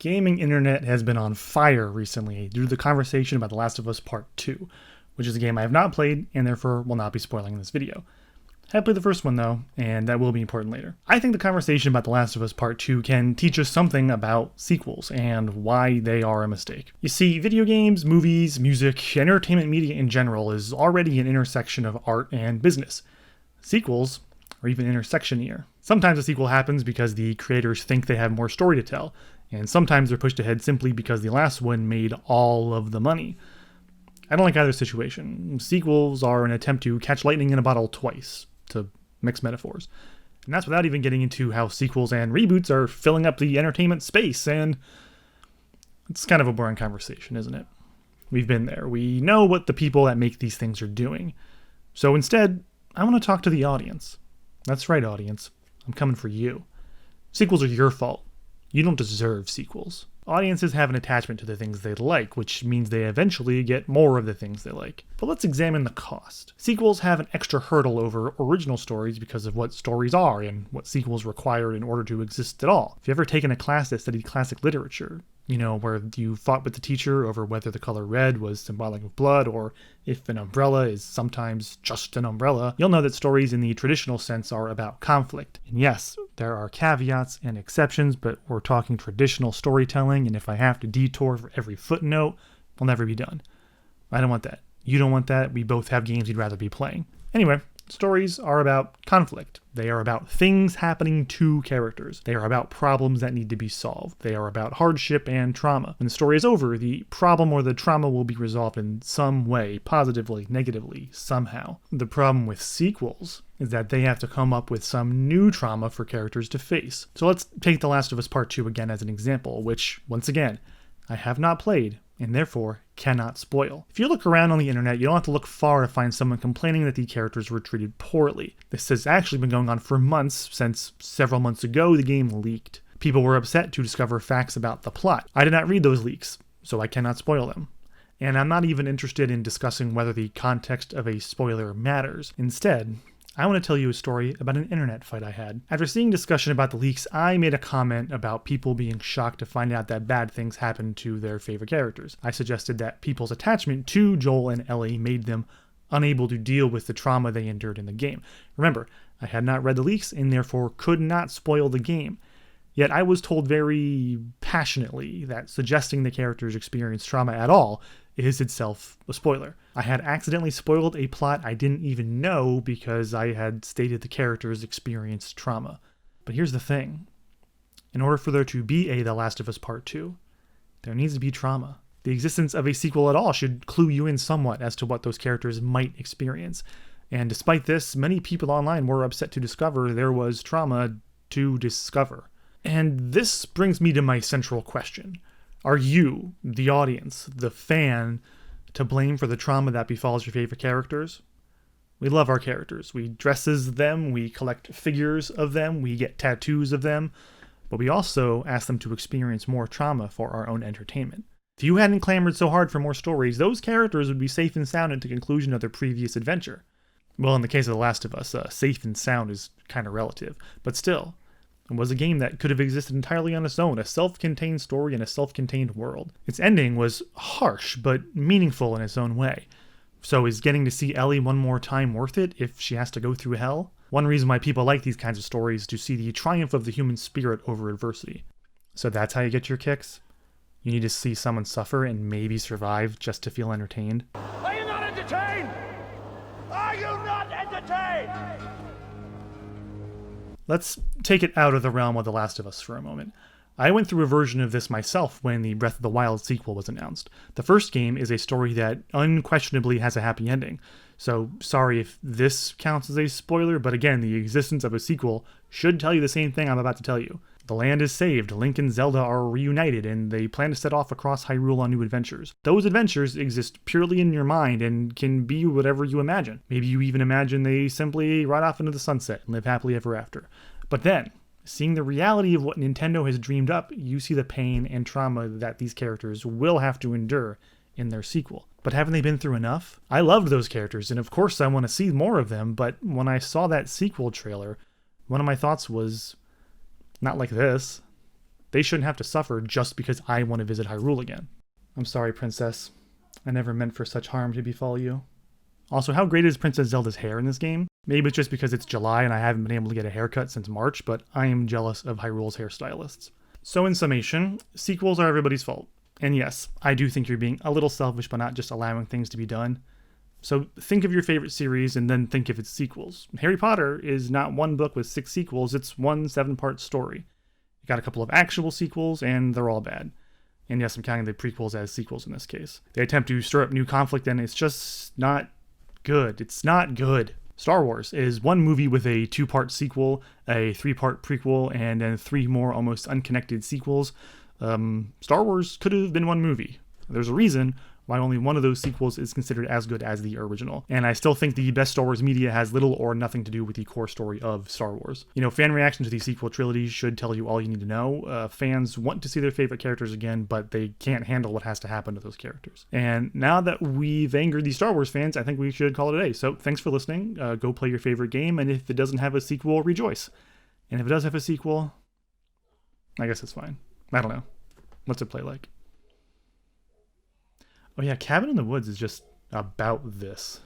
gaming internet has been on fire recently due to the conversation about The Last of Us Part 2, which is a game I have not played and therefore will not be spoiling in this video. I have played the first one though, and that will be important later. I think the conversation about The Last of Us Part 2 can teach us something about sequels and why they are a mistake. You see, video games, movies, music, entertainment media in general is already an intersection of art and business. Sequels are even intersectionier. Sometimes a sequel happens because the creators think they have more story to tell, and sometimes they're pushed ahead simply because the last one made all of the money. I don't like either situation. Sequels are an attempt to catch lightning in a bottle twice, to mix metaphors. And that's without even getting into how sequels and reboots are filling up the entertainment space, and it's kind of a boring conversation, isn't it? We've been there. We know what the people that make these things are doing. So instead, I want to talk to the audience. That's right, audience. I'm coming for you. Sequels are your fault. You don't deserve sequels. Audiences have an attachment to the things they like, which means they eventually get more of the things they like. But let's examine the cost. Sequels have an extra hurdle over original stories because of what stories are and what sequels require in order to exist at all. If you've ever taken a class that studied classic literature, where you fought with the teacher over whether the color red was symbolic of blood or if an umbrella is sometimes just an umbrella, you'll know that stories in the traditional sense are about conflict. And yes, there are caveats and exceptions, but we're talking traditional storytelling, and if I have to detour for every footnote, we'll never be done. I don't want that. You don't want that. We both have games we'd rather be playing. Anyway, stories are about conflict. They are about things happening to characters. They are about problems that need to be solved. They are about hardship and trauma. When the story is over, the problem or the trauma will be resolved in some way, positively, negatively, somehow. The problem with sequels is that they have to come up with some new trauma for characters to face. So let's take The Last of Us Part 2 again as an example, which, once again, I have not played, and therefore cannot spoil. If you look around on the internet, you don't have to look far to find someone complaining that the characters were treated poorly. This has actually been going on for months, since several months ago the game leaked. People were upset to discover facts about the plot. I did not read those leaks, so I cannot spoil them. And I'm not even interested in discussing whether the context of a spoiler matters. Instead, I want to tell you a story about an internet fight I had. After seeing discussion about the leaks, I made a comment about people being shocked to find out that bad things happened to their favorite characters. I suggested that people's attachment to Joel and Ellie made them unable to deal with the trauma they endured in the game. Remember, I had not read the leaks and therefore could not spoil the game. Yet I was told very passionately that suggesting the characters experience trauma at all is itself a spoiler. I had accidentally spoiled a plot I didn't even know because I had stated the characters experienced trauma. But here's the thing. In order for there to be a The Last of Us Part 2, there needs to be trauma. The existence of a sequel at all should clue you in somewhat as to what those characters might experience. And despite this, many people online were upset to discover there was trauma to discover. And this brings me to my central question. Are you, the audience, the fan, to blame for the trauma that befalls your favorite characters? We love our characters. We dress as them, we collect figures of them, we get tattoos of them, but we also ask them to experience more trauma for our own entertainment. If you hadn't clamored so hard for more stories, those characters would be safe and sound at the conclusion of their previous adventure. Well, in the case of The Last of Us, safe and sound is kind of relative, but still, it was a game that could have existed entirely on its own, a self-contained story in a self-contained world. Its ending was harsh, but meaningful in its own way. So is getting to see Ellie one more time worth it if she has to go through hell? One reason why people like these kinds of stories is to see the triumph of the human spirit over adversity. So that's how you get your kicks? You need to see someone suffer and maybe survive just to feel entertained? Are you not entertained? Are you not entertained? Let's take it out of the realm of The Last of Us for a moment. I went through a version of this myself when the Breath of the Wild sequel was announced. The first game is a story that unquestionably has a happy ending. So sorry if this counts as a spoiler, but again, the existence of a sequel should tell you the same thing I'm about to tell you. The land is saved, Link and Zelda are reunited, and they plan to set off across Hyrule on new adventures. Those adventures exist purely in your mind and can be whatever you imagine. Maybe you even imagine they simply ride off into the sunset and live happily ever after. But then, seeing the reality of what Nintendo has dreamed up, you see the pain and trauma that these characters will have to endure in their sequel. But haven't they been through enough? I loved those characters, and of course I want to see more of them, but when I saw that sequel trailer, one of my thoughts was, not like this. They shouldn't have to suffer just because I want to visit Hyrule again. I'm sorry, Princess. I never meant for such harm to befall you. Also, how great is Princess Zelda's hair in this game? Maybe it's just because it's July and I haven't been able to get a haircut since March, but I am jealous of Hyrule's hairstylists. So in summation, sequels are everybody's fault. And yes, I do think you're being a little selfish by not just allowing things to be done. So think of your favorite series and then think of its sequels. Harry Potter is not one book with 6 sequels, it's one 7-part story. You got a couple of actual sequels and they're all bad. And yes, I'm counting the prequels as sequels in this case. They attempt to stir up new conflict and it's just not good. It's not good. Star Wars is one movie with a 2-part sequel, a 3-part prequel, and then 3 more almost unconnected sequels. Star Wars could have been one movie. There's a reason why only one of those sequels is considered as good as the original. And I still think the best Star Wars media has little or nothing to do with the core story of Star Wars. You know, fan reaction to the sequel trilogy should tell you all you need to know. Fans want to see their favorite characters again, but they can't handle what has to happen to those characters. And now that we've angered the Star Wars fans, I think we should call it a day. So thanks for listening. Go play your favorite game, and if it doesn't have a sequel, rejoice. And if it does have a sequel, I guess it's fine. I don't know. What's it play like? Oh yeah, Cabin in the Woods is just about this.